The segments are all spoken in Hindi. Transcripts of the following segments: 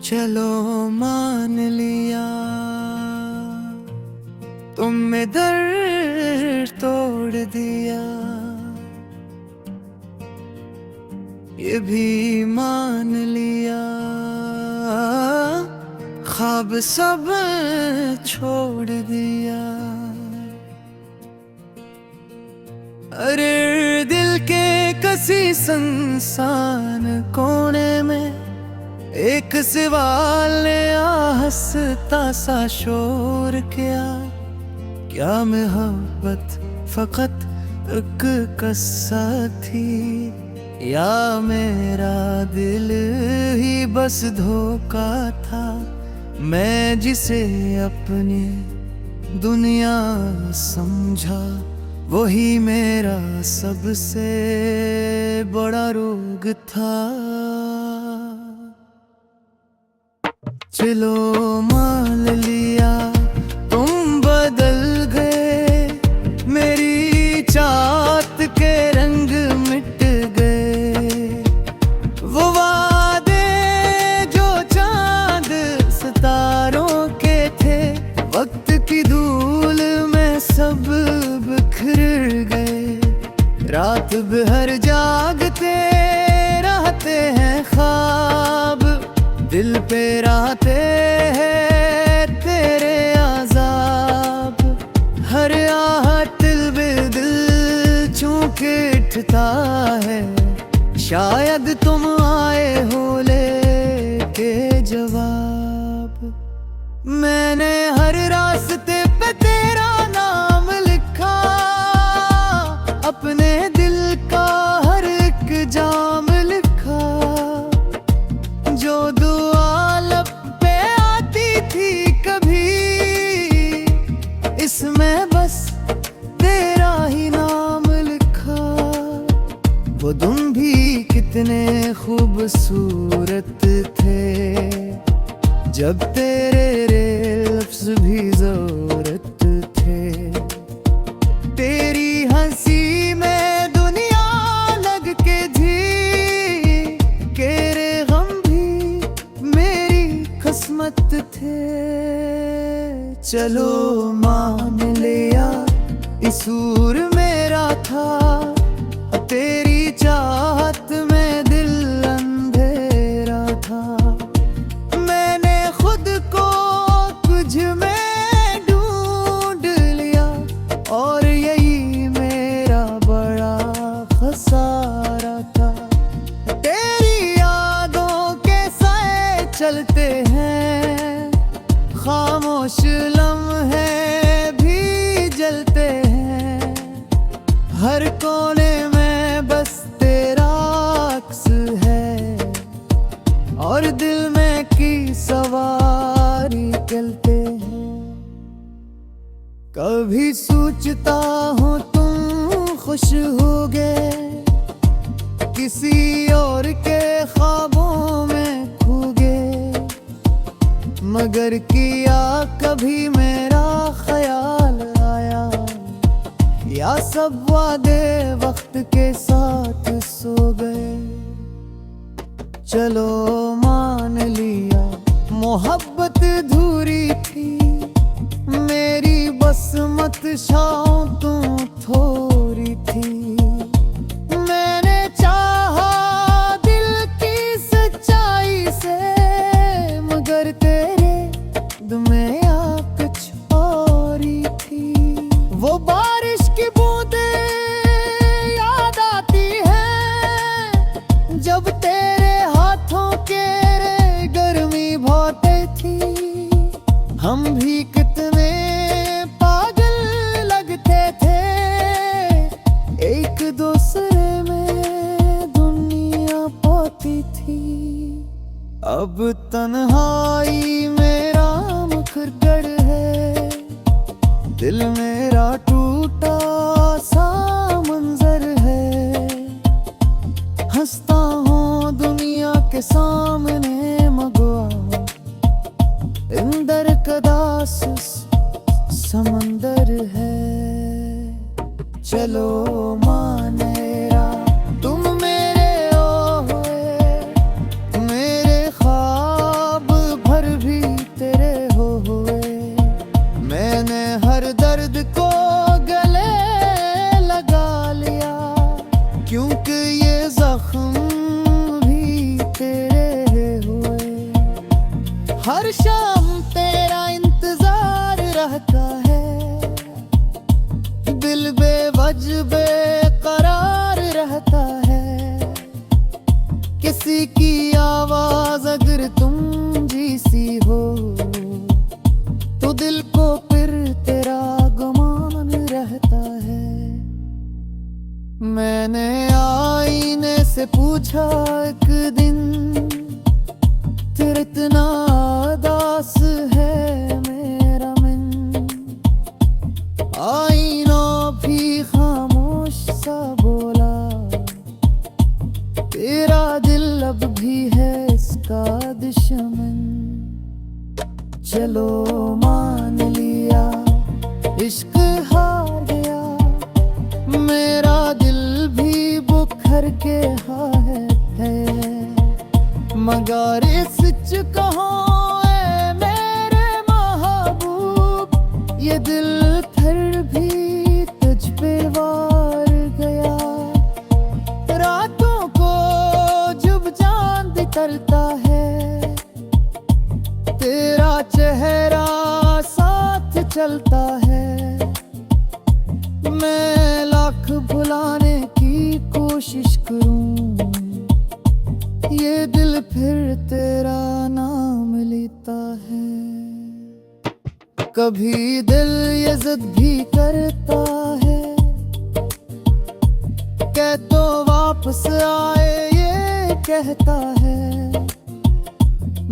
चलो मान लिया तुमने दर्द तोड़ दिया, ये भी मान लिया ख्वाब सब छोड़ दिया। अरे दिल के किसी सुनसान कोने में एक सवाल ने हंसता सा शोर किया, क्या मोहब्बत फकत एक किस्सा थी या मेरा दिल ही बस धोखा था। मैं जिसे अपनी दुनिया समझा वही मेरा सबसे बड़ा रोग था। चलो मान लिया तुम बदल गए, मेरी चाहत के रंग मिट गए। वो वादे जो चांद सितारों के थे, वक्त की धूल में सब बिखर गए। रात भर जागते रहते हैं ख्वाब, दिल पे रहते हैं तेरे आज़ाब। हर आहट दिल बे दिल चूंकि उठता है, शायद तुम आए हो लेके जवाब। मैंने हर रास्ते पे तेरा नाम लिखा, अपने दिल का हर एक जाम लिखा। जो दुआ लब पे आती थी कभी, इसमें बस तेरा ही नाम लिखा। वो तुम भी कितने खूबसूरत थे, जब तेरे लफ्ज़ भी ज़रूरत थे। तेरी हंसी में दुनिया लग के थी, तेरे गम भी मेरी किस्मत थे। चलो मान लिया कसूर मेरा था, तेरी चाहत में दिल अंधेरा था। मैंने खुद को कुछ में ढूंढ लिया, और यही मेरा बड़ा खसारा था। तेरी यादों के साए चलते हैं, खामोश लम्हे भी जलते हैं। हर कोने में बस तेरा अक्स है, और दिल में की सवारी चलते हैं। कभी सोचता हूँ तुम खुश होगे, किसी और के ख्वाबों में खो गए। मगर किया कभी मेरा ख्याल आया, या सब वादे वक्त के साथ सो गए। चलो मान लिया मोहब्बत धूरी थी, मेरी बसमत शाम तू थोड़ी थी। मैंने चाहा दिल की सच्चाई से, मगर तेरे में कुछ और ही थी। वो बारिश की बूंदें याद आती हैं, जब तेरे हाथों के गर्मी भौते थी। हम भी कितने पागल लगते थे, एक दूसरे में दुनिया पाती थी। अब तन्हाई मेरा मुखर है, दिल मेरा टूटा सा मंजर है। हंसता हूँ दुनिया के सामने मगवा, इंदर कदास समंदर है। चलो मानेरा तुम मेरे ओ हुए, मेरे ख्वाब हर दर्द को गले लगा लिया, क्योंकि ये जख्म भी तेरे हुए। हर शाम तेरा इंतजार रहता है, दिल बेवजह बेकरार रहता है। किसी की आवाज अगर तुम जैसी हो, तो दिल को फिर तेरा गुमान रहता है। मैंने आईने से पूछा एक दिन, तेरा इतना उदास है मेरा मन। आईना भी खामोश सा बोला, तेरा दिल अब भी है इसका दुश्मन। चलो मान लिया इश्क हार गया, मेरा दिल भी बुखर के है। मगर सच कहो ऐ मेरे महबूब, ये दिल फिर भी तुझ पे वार गया। रातों को जब चांद करता है, तेरा चेहरा साथ चलता है। मैं लाख भुलाने की कोशिश करूं, ये दिल फिर तेरा नाम लेता है। कभी दिल ये जिद भी करता है, कह तो वापस आए ये कहता है।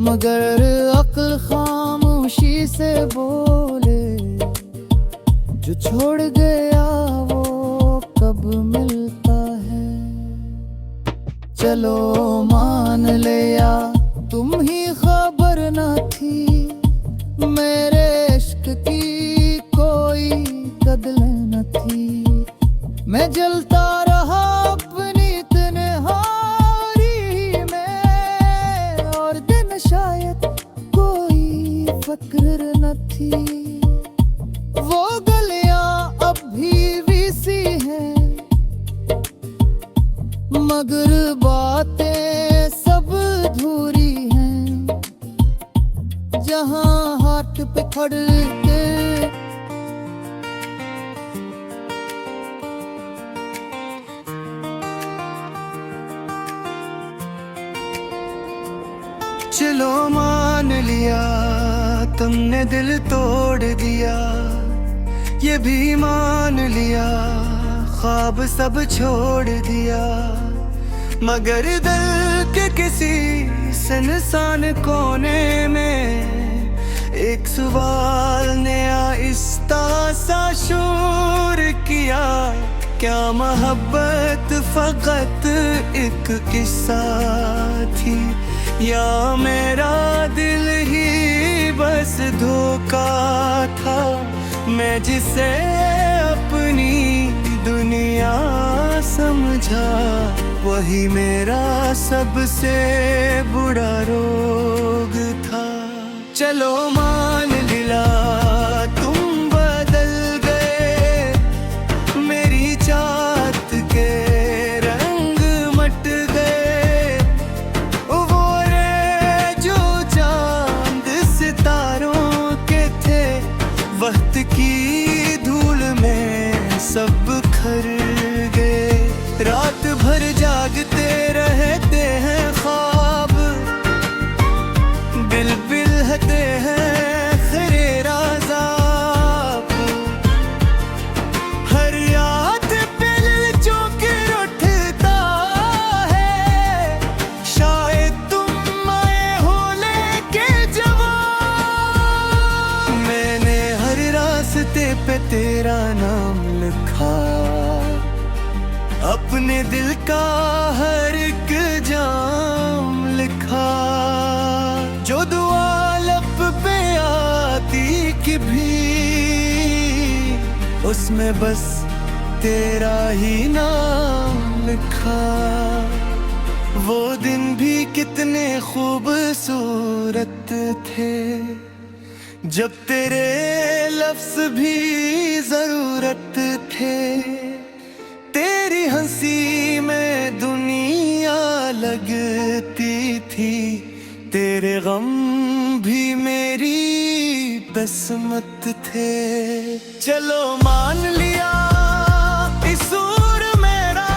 मगर अक्ल खामोशी से बोले, जो छोड़ गया वो कब मिलता है। चलो मान लिया तुम ही खबर न थी, मेरे इश्क की कोई कदर न थी। मैं जलता रहा अपनी तन्हाई में, और दिन शायद कोई फक्र न थी। वो गलियां अब भी सी हैं, मगर बातें सब अधूरी हैं। जहां हाथ पे खड़ के चलो मान लिया तुमने दिल तोड़ दिया, ये भी मान लिया ख्वाब सब छोड़ दिया। मगर दिल के किसी सुनसान कोने में एक सवाल ने आहिस्ता सा शोर किया, क्या मोहब्बत फकत एक किस्सा थी, या मेरा दिल ही बस धोखा था। मैं जिसे अपनी दुनिया समझा, वही मेरा सबसे बुरा रोग था। चलो मान लिया तुम बदल गए, मेरी चाहत के रंग मट गए। वो रे जो चांद सितारों के थे, वक्त की धूल में सब खर गए। रात भर जागते रहते हैं ख्वाब, दिल बिलहते हैं खरे राज़ाब। हर याद पे चौकर उठता है, शायद तुम आए हो लेके जवाब। मैंने हर रास्ते पे तेरा नाम लिखा, अपने दिल का हर एक जाम लिखा। जो दुआ लब पे आती कि भी, उसमें बस तेरा ही नाम लिखा। वो दिन भी कितने खूबसूरत थे, जब तेरे लफ्ज भी जरूरत थे, तेरी हंसी में दुनिया लगती थी, तेरे गम भी मेरी किस्मत थे। चलो मान लिया कसूर मेरा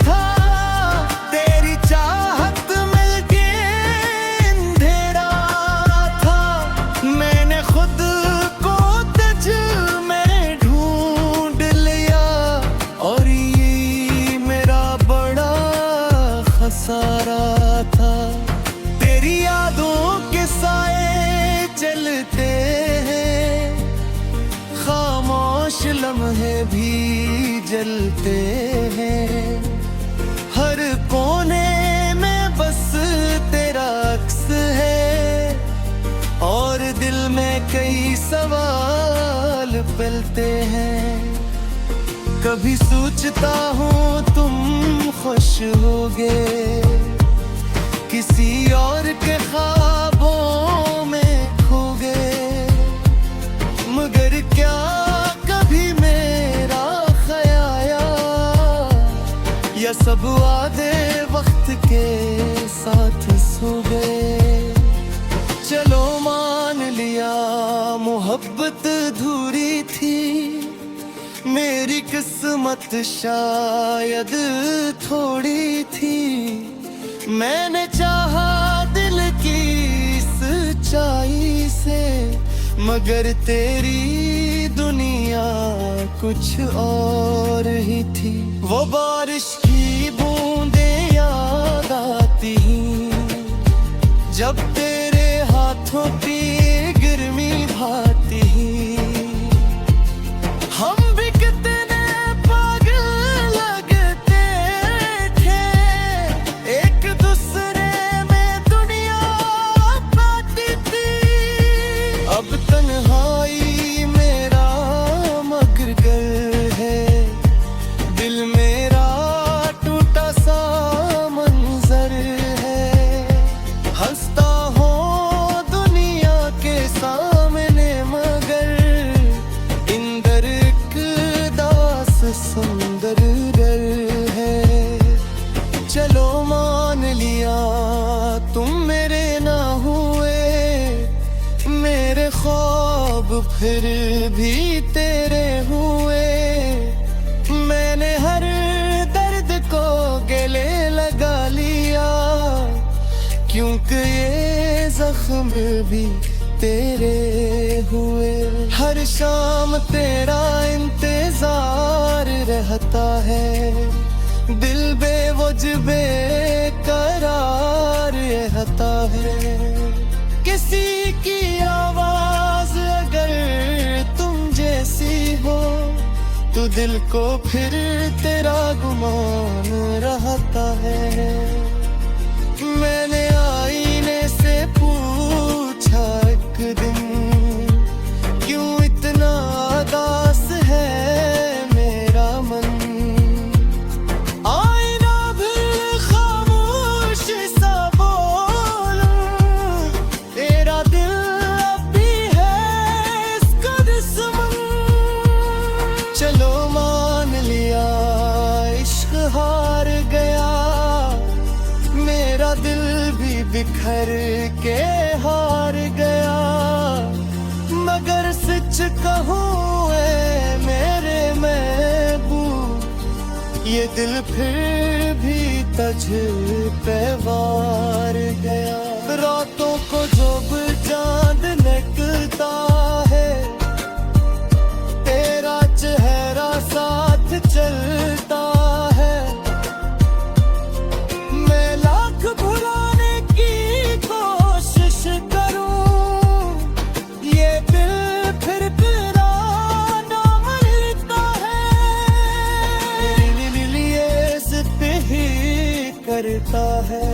था, तेरी चाहत मिलके अंधेरा था, मैंने खुद को तुझ में ढूंढ लिया, और ये मेरा बड़ा खसारा था। तेरी यादों के साए चलते हैं, खामोश लम्हे भी जलते हैं, हर कोने में बस तेरा अक्स है, और दिल में कई सवाल पलते हैं। कभी सोचता हूँ तुम खुश होगे, किसी और के ख्वाबों में खो गए, मगर क्या कभी मेरा ख्याया, या सब वादे वक्त के साथ सो गए। चलो मान लिया मोहब्बत अधूरी थी, मेरी किस्मत शायद थोड़ी थी, मैंने चाहा दिल की सच्चाई से, मगर तेरी दुनिया कुछ और ही थी। वो बारिश की बूंदें याद आती, जब तेरे हाथों की गर्मी भाती, हम भी कितने पागल लगते थे, एक दूसरे में दुनिया पाती थी। अब तन्हाई मेरा मगर है, दिल मेरा टूटा सा मंजर है, हंसता हो दुनिया के सामने, मगर इंदर एक दास सुंदर डर है। चलो मान लिया तुम मेरे ना हुए, मेरे ख्वाब फिर भी तेरे हुए, मैंने हर दर्द को गले लगा लिया, क्योंकि ये जख्म भी तेरे हुए। हर शाम तेरा इंतजार रहता है, दिल बेवजह बेकरार रहता है। किसी की आवाज अगर तुम जैसी हो, तो दिल को फिर तेरा गुमान रहता है। मैंने आईने से पूछा एक दिन, क्यों इतना उदास है मेरा मन, आईना भी खामोश सा बोलूं, तेरा दिल अब भी है इसका दुश्मन। चलो मान लिया इश्क हार गया, मेरा दिल भी बिखर के हार गया, मगर सच कहूँ ऐ मेरे महबूब, ये दिल फिर भी तुझ पे वार गया। रातों को जब चांद निकलता है, तेरा चेहरा साथ चलता है, मैं लाख भुलाने की कोशिश करूं, ये दिल फिर तेरा नाम लेता है, लिए जिद ही करता है,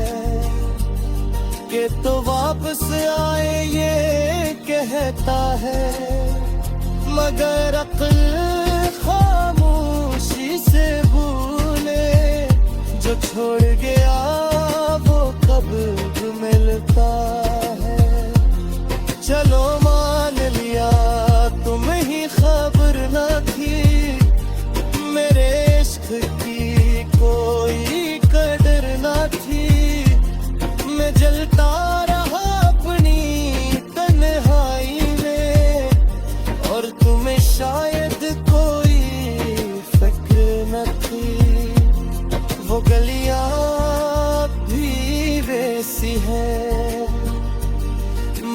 कि तो वापस आए ये कहता है, मगर अक्ल खामोशी से भूले, जो छोड़ गया वो कब मिलता है। चलो मान लिया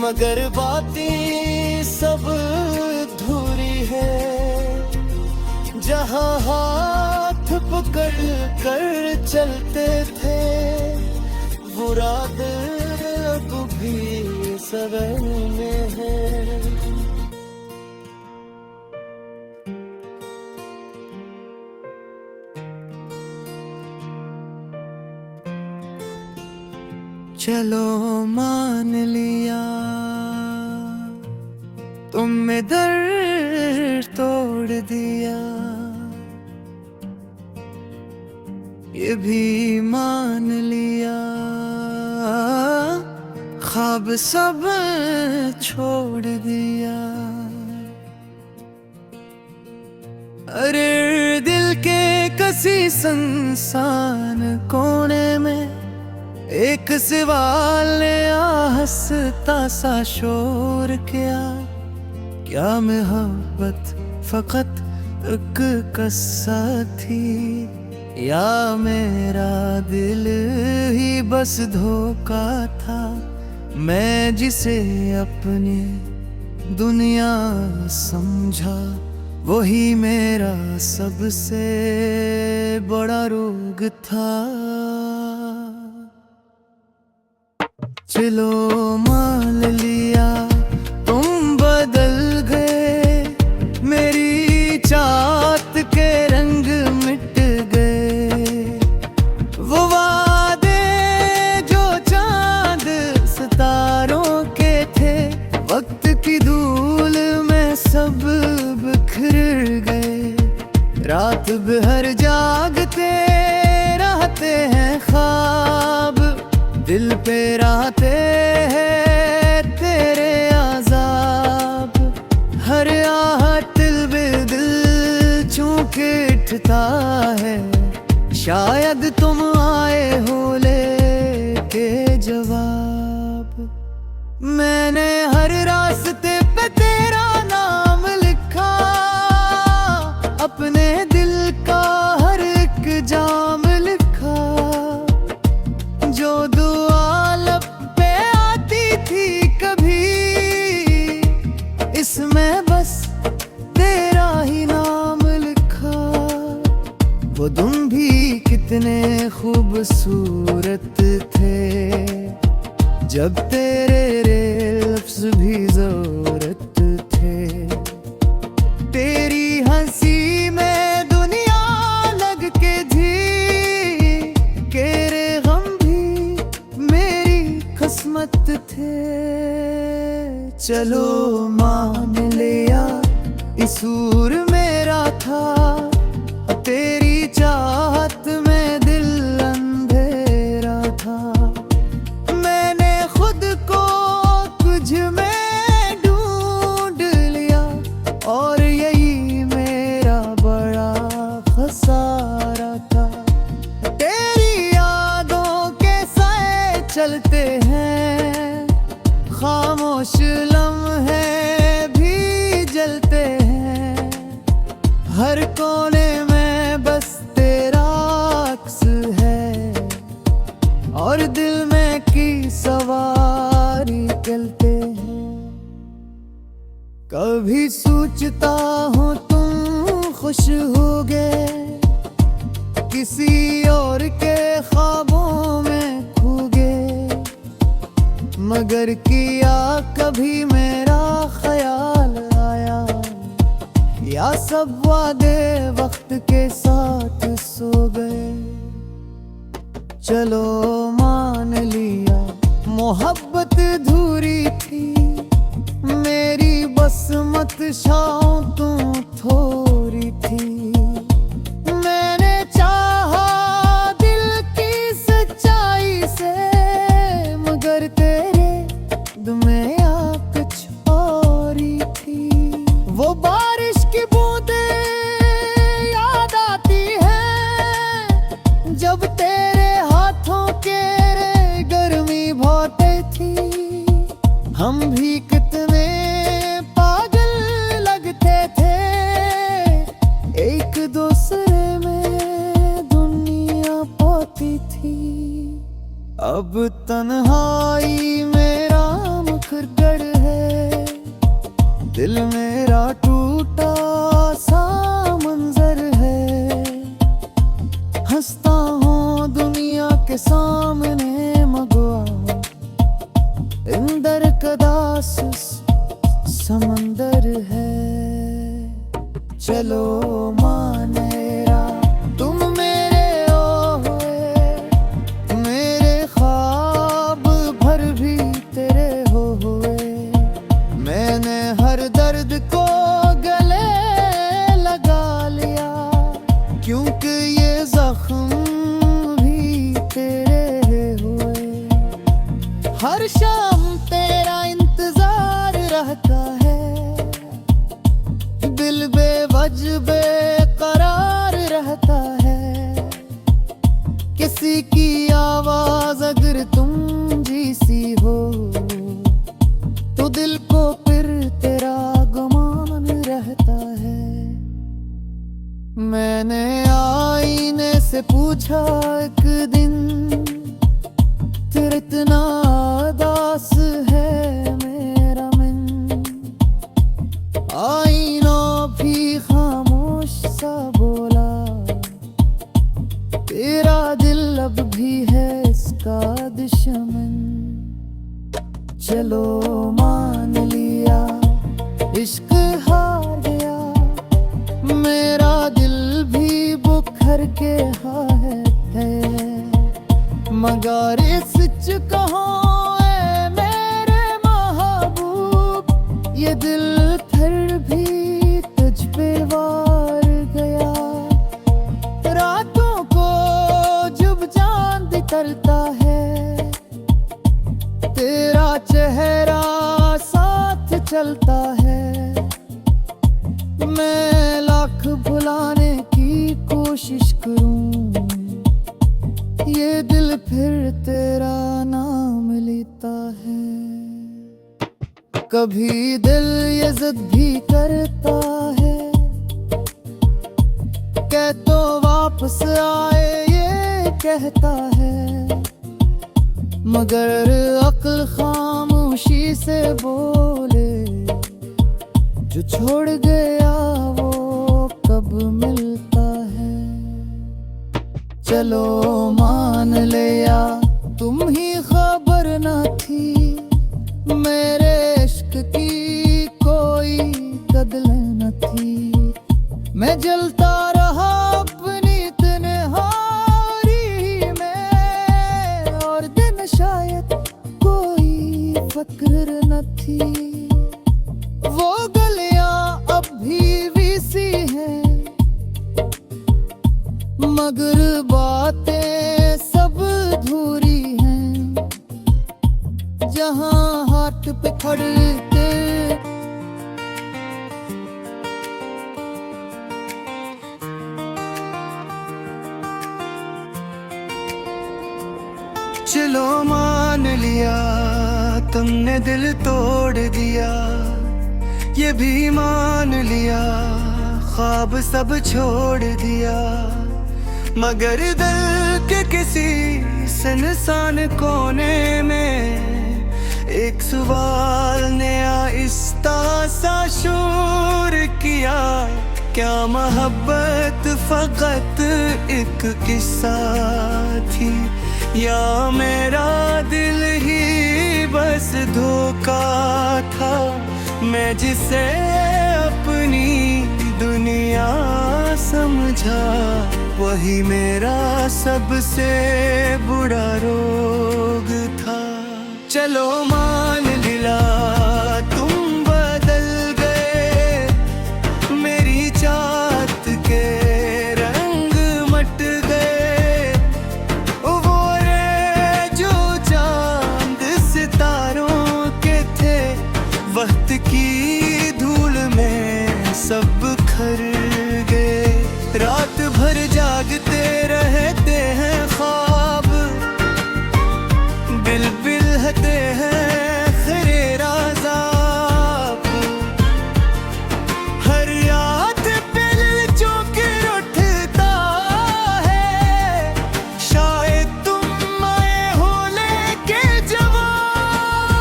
मगर बातें सब अधूरी है। जहाँ हाथ पकड़ कर चलते थे वो रात अब भी सबर में है। चलो मान लिया तुमने दर्द तोड़ दिया, ये भी मान लिया ख्वाब सब छोड़ दिया। अरे दिल के किसी सुनसान कोने में एक सवाल ने हंसता सा शोर किया, क्या मोहब्बत फकत एक किस्सा थी या मेरा दिल ही बस धोखा था। मैं जिसे अपनी दुनिया समझा वही मेरा सबसे बड़ा रोग था। चलो मान लिया तुम बदल गए, मेरी चाहत के रंग मिट गए। वो वादे जो चांद सितारों के थे वक्त की धूल में सब बिखर गए। रात भर जागते रहते हैं ख्वाब, दिल पे रहते हैं तेरे आज़ाब। हर आहट दिल बे दिल चूंकि उठता है, शायद तुम आए हो लेके जवाब। मैंने हर रास्ते पे तेरा नाम लिखा, अपने दिल का हर एक जाम लिखा। जो दुआ लब पे आती थी कभी, इसमें बस तेरा ही नाम लिखा। वो तुम भी कितने खूबसूरत थे, जब तेरे लफ्ज़ भी ज़रूरत थे। तेरी हंसी में दुनिया लग के थी, तेरे गम भी मेरी किस्मत थे। चलो मान लिया कसूर मेरा था, तेरी चाहत में दिल अंधेरा था। मैंने खुद को तुझ में ढूंढ लिया और यही मेरा बड़ा खसारा था। तेरी यादों के साए चलते हैं, खामोश लम्हे भी जलते हैं। हर कोने में बस तेरा अक्स है और दिल में की सवारी चलते हैं। कभी सोचता हूँ तुम खुश होगे, किसी और के ख्वाबों में खो गए। मगर किया कभी मेरा ख्याल आया, या सब वादे वक्त के साथ सो गए। चलो मान लिया मोहब्बत अधूरी थी, मेरी बसमत शाम तू थोड़ी थी। मैंने चाहा दिल की सच्चाई से, मगर तेरे में कुछ और ही थी। वो बारिश की बूंदें याद आती हैं, जब तेरे हाथों के गर्मी बहुत थी। हम भी कितने पागल लगते थे, एक दूसरे में दुनिया पाती थी। अब तन्हाई मेरा मुखर गड़ दिल मेरा टूटा सा मंजर है, हंसता हूँ दुनिया के सामने मगवा, इंदर कदास समंदर है। चलो मानेरा तुम मेरे हुए, मेरे ख्वाब भर भी तेरे हुए। मैंने हर दर्द को गले लगा लिया, क्योंकि ये जख्म भी तेरे हुए। हर शाम तेरा इंतजार रहता है, दिल बेवजह बेकरार रहता है। किसी की आवाज अगर तुम जैसी हो, तो दिल को फिर तेरा गुमान रहता है। मैंने आईने से पूछा एक दिन, तेरा इतना उदास है मेरा मन। आईना भी खामोश सा बोला, तेरा दिल अब भी है इसका दुश्मन। चलो मान लिया इश्क हार गया, मेरा दिल भी बुखर के है। मगर सच कहूं ऐ मेरे महबूब, ये दिल फिर भी तुझ पे वार गया। रातों को जब चांद करता है, तेरा चेहरा साथ चलता है। मैं लाख भुलाने की कोशिश करूं, ये दिल फिर तेरा नाम लेता है। कभी दिल ये जिद भी करता है, कह तो वापस आए ये कहता है। मगर अक्ल खामोशी से बोले, जो छोड़ गया वो कब मिलता है। चलो मान लिया तुम ही खबर न थी, मेरे इश्क की कोई कदर न थी। मैं जलता रहा अपनी तन्हाई में, और दिन शायद कोई फक्र न थी। वो गलियां अब भी वीसी हैं, मगर बातें सब अधूरी हैं। जहां हाथ पे खड़ते चलो मान लिया तुमने दिल तोड़ दिया, ये भी मान लिया ख्वाब सब छोड़ दिया। मगर दिल के किसी सुनसान कोने में एक सवाल ने आहिस्ता सा शोर किया, क्या मोहब्बत फकत एक किस्सा थी, या मेरा दिल ही बस धोखा था। मैं जिसे अपनी दुनिया समझा, वही मेरा सबसे बुरा रोग था। चलो मान लिया तुम बदल गए, मेरी चाहत के रंग मट गए। वो रे जो चांद सितारों के थे, वक्त की धूल में सब खर गए। रात भर जागते रहते हैं ख्वाब, दिल बिलहते हैं खरे राज़ाब। हर याद पे दिल चौंकर उठता है, शायद तुम आए हो लेके जवाब।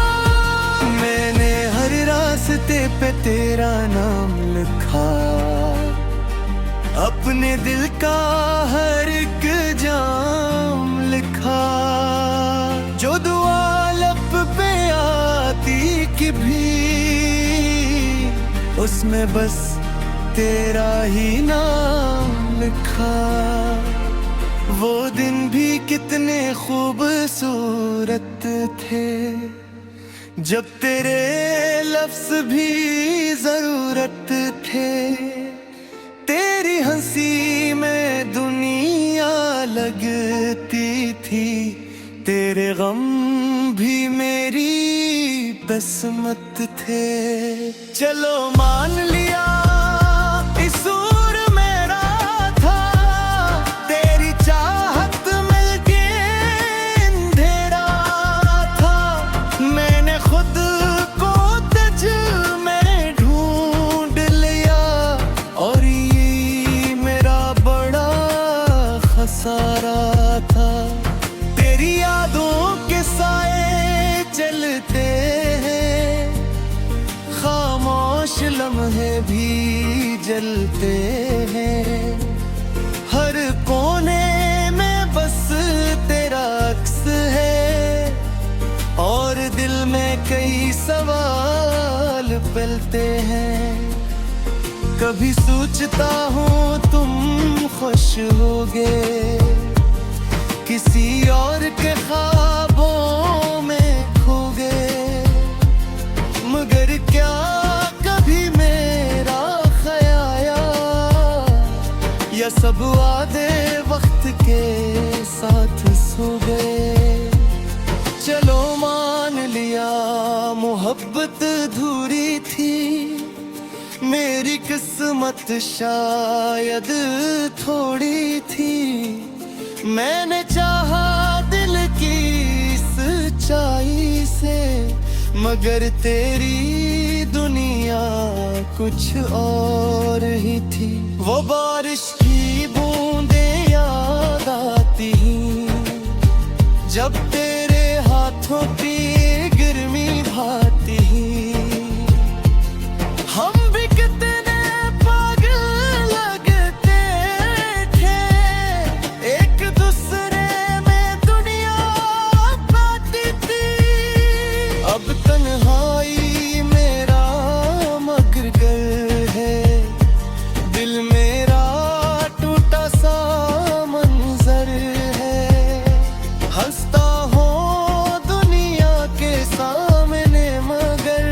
मैंने हर रास्ते पे तेरा अपने दिल का हर एक जाम लिखा, जो दुआ लब पे आती कि भी उसमें बस तेरा ही नाम लिखा। वो दिन भी कितने खूबसूरत थे, जब तेरे लफ्ज़ भी ज़रूरत थे। तेरी हंसी में दुनिया लगती थी, तेरे गम भी मेरी किस्मत थे। चलो मान लिया कसूर मेरा था, तेरी चाहत मिलके अंधेरा था। मैंने खुद को तुझ में ढूंढ लिया, और ये मेरा बड़ा खसारा था। तेरी यादों के साए चलते हैं, खामोश लम्हे भी जलते हैं। हर कोने में बस तेरा अक्स है, और दिल में कई सवाल पलते हैं। कभी सोचता हूँ तुम खुश होगे, किसी और के ख्वाबों में खो गए। मगर क्या कभी मेरा ख्याल, या सब वादे वक्त के साथ सो गए। चलो मान लिया मोहब्बत अधूरी थी, मेरी किस्मत शायद थोड़ी थी। मैंने चाहा दिल की सच्चाई से, मगर तेरी दुनिया कुछ और ही थी। वो बारिश की बूंदें याद आती, जब तेरे हाथों की गर्मी भाती। हम भी कितने पागल लगते थे, एक दूसरे में दुनिया पाती थी। अब तन्हाई मेरा मगर है, दिल मेरा टूटा सा मंजर है। हंसता हो दुनिया के सामने, मगर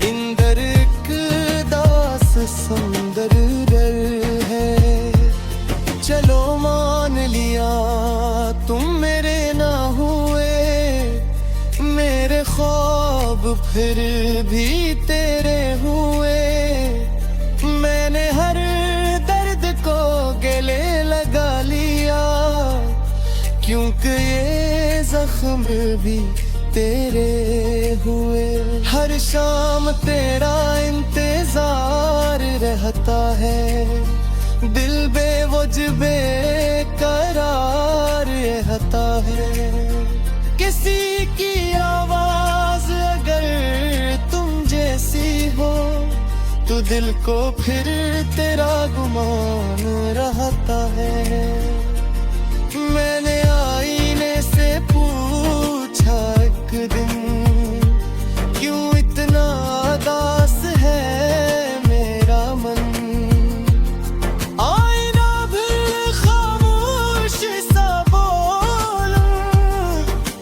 इंदर एक दास सुंदर डर है। चलो मान लिया तुम मेरे ना हुए, मेरे ख्वाब फिर भी तेरे हुए। मैंने हर दर्द को गले लगा लिया, क्योंकि ये जख्म भी तेरे हुए। हर शाम तेरा इंतजार रहता है, दिल बेवजह बेकरार रहता है। किसी की आवाज अगर तुम जैसी हो, तो दिल को फिर तेरा गुमान रहता है। मैंने आईने से पूछा एक दिन, क्यों इतना उदास है मेरा मन। आईना भी खामोश सा बोलूं,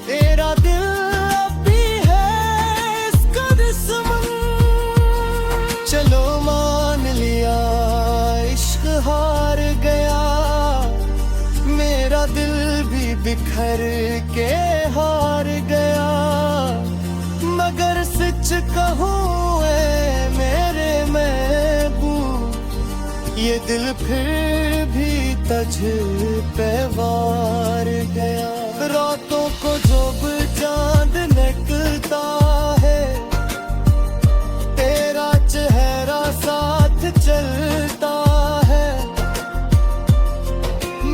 तेरा दिल अब भी है इसका दुश्मन। चलो मान लिया इश्क हार गया, मेरा दिल भी बिखर के हार गया। मगर सच कहूँ ऐ मेरे महबूब, ये दिल फिर भी तुझ पे वार गया। रातों को जब चांद निकलता है, तेरा चेहरा साथ चलता है।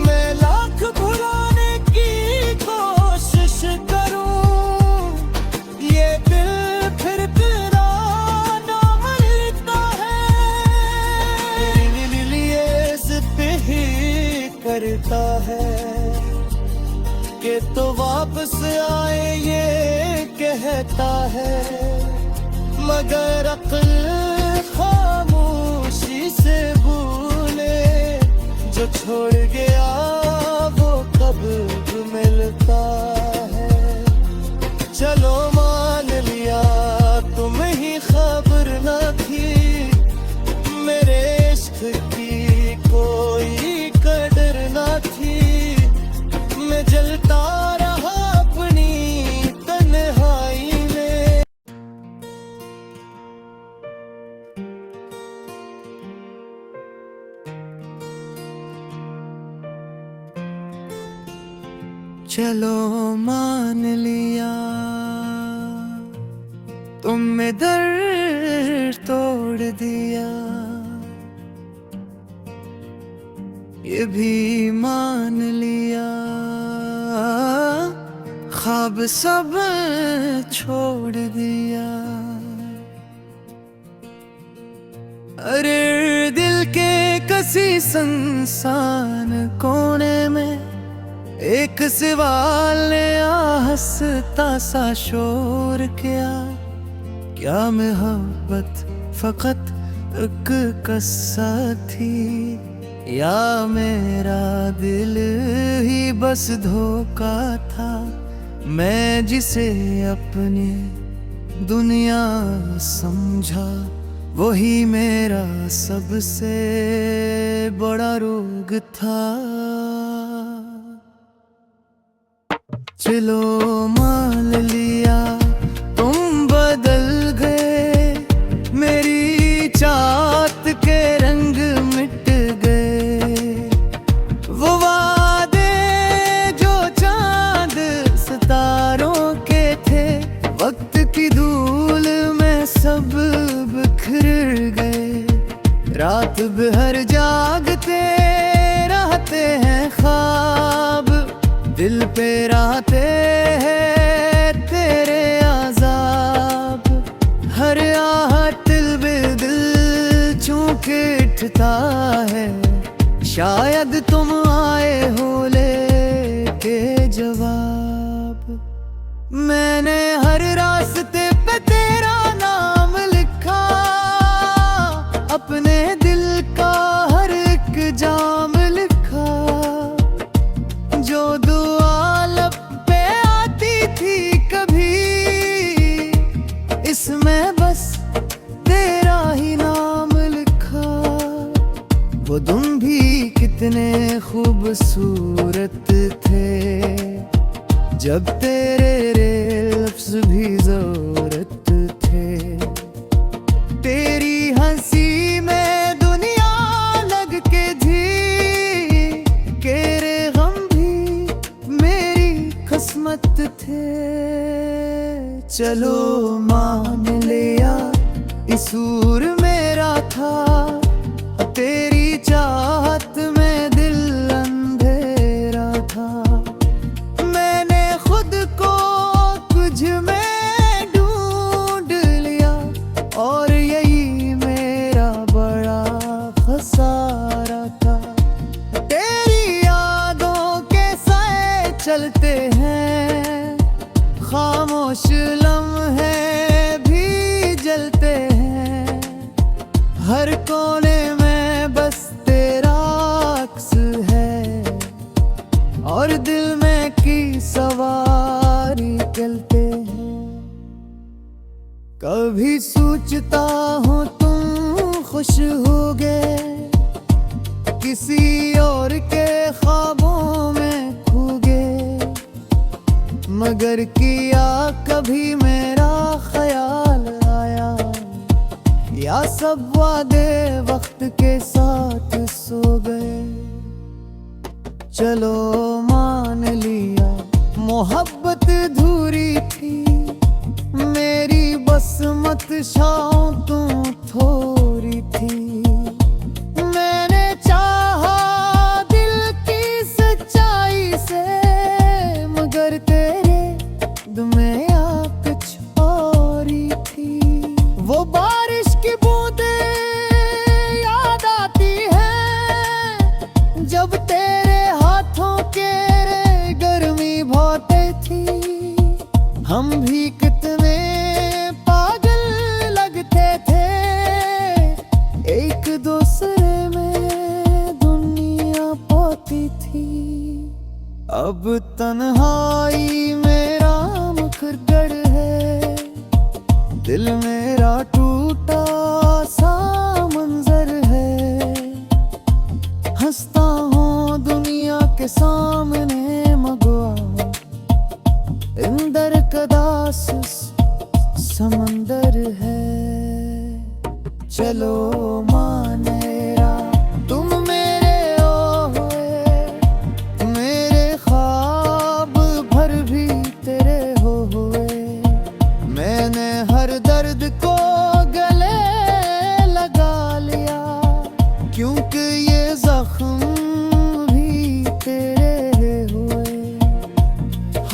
मैं लाख भुलाने की कोशिश करूं, ये दिल फिर तेरा नाम लेता है। तेरे लिए करता है कि तो वापस आए ये कहता है, मगर अक्ल खामोशी से भूले, जो छोड़ गया वो कब मिलता है। चलो मान लिया तुम ही खबर न थी, मेरे इश्क की कोई कदर न थी, मैं जलता रहा अपनी तन्हाई में। चलो मान लिया तुमने दर्द तोड़ दिया, ये भी मान लिया ख्वाब सब छोड़ दिया। अरे दिल के किसी सुनसान कोने में एक सवाल ने हंसता सा शोर किया, क्या मोहब्बत फकत एक किस्सा थी, या मेरा दिल ही बस धोखा था, मैं जिसे अपनी दुनिया समझा वही मेरा सबसे बड़ा रोग था। चलो मान लिया तुम बदल गए, मेरी चाहत के रंग मिट गए, वो वादे जो चांद सितारों के थे, वक्त की धूल में सब बिखर गए। रात भर जागते रहते हैं ख्वाब, दिल पे रहते हैं तेरे आज़ाब, हर आहट दिल बे दिल चूंकि उठता है, शायद तुम आए हो लेके जवाब। मैंने हर रास्ते पे तेरा नाम लिखा, अपने दिल का हर एक जाम लिखा, जो दुआ लब पे आती थी कभी, इसमें बस तेरा ही नाम लिखा। वो तुम भी कितने खूबसूरत थे, जब तेरे लफ्ज़ भी ज़रूरत थे, तेरी हंसी में दुनिया लग के थी, तेरे गम भी मेरी किस्मत थे। चलो मान लिया कसूर मेरा था, तेरी चाहत में दिल अंधेरा था, मैंने खुद को कुछ में ढूंढ लिया, और यही मेरा बड़ा खसारा था। तेरी यादों के साए चलते हैं, खामोश लम्हे भी जलते हैं, हर कोने में बस तेरा अक्स है, और दिल में की सवारी चलते हैं। कभी सोचता हूँ तुम खुश होगे, किसी और के ख्वाबों में खो गए, मगर किया कभी मेरा ख्याल आया, या सब वादे वक्त के साथ सो गए। चलो मान लिया मोहब्बत धूरी थी, मेरी बसमत शाओ तू थोड़ी थी, मैंने चाहा दिल की सच्चाई से, मगर तेरे में कुछ और ही थी। वो बारिश की बूंदे अब तन्हाई मेरा मुखर है, दिल मेरा टूटा सा मंजर है। हंसता हूँ दुनिया के सामने मगवा, इंदर कदास समंदर है। चलो मानेरा तुम मेरे ओए, मेरे ख्वाब भर भी तेरे हुए। मैंने हर दर्द को गले लगा लिया, क्योंकि ये जख्म भी तेरे हुए।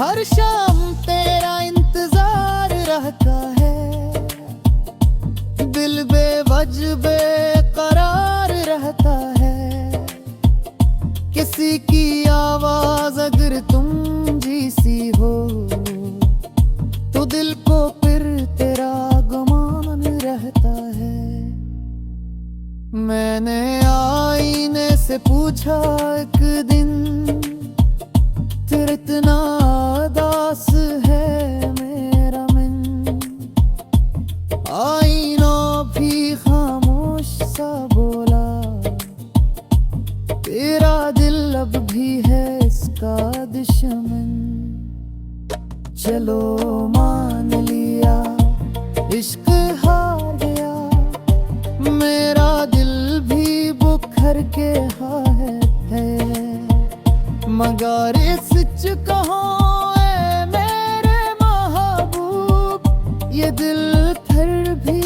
हर शाम तेरा इंतजार रहता है, दिल बेवजह बेकरार रहता है। किसी की आवाज अगर तुम जैसी हो, तो दिल को फिर तेरा गुमान रहता है। मैंने आईने से पूछा एक दिन, तेरा इतना उदास है मेरा मन। आईना भी खामोश सा बोला, तेरा दिल अब भी है इसका दुश्मन। चलो मान लिया इश्क हार गया, मेरा दिल भी बुखर के है। मगर सच कहो ए मेरे महबूब, ये दिल फिर भी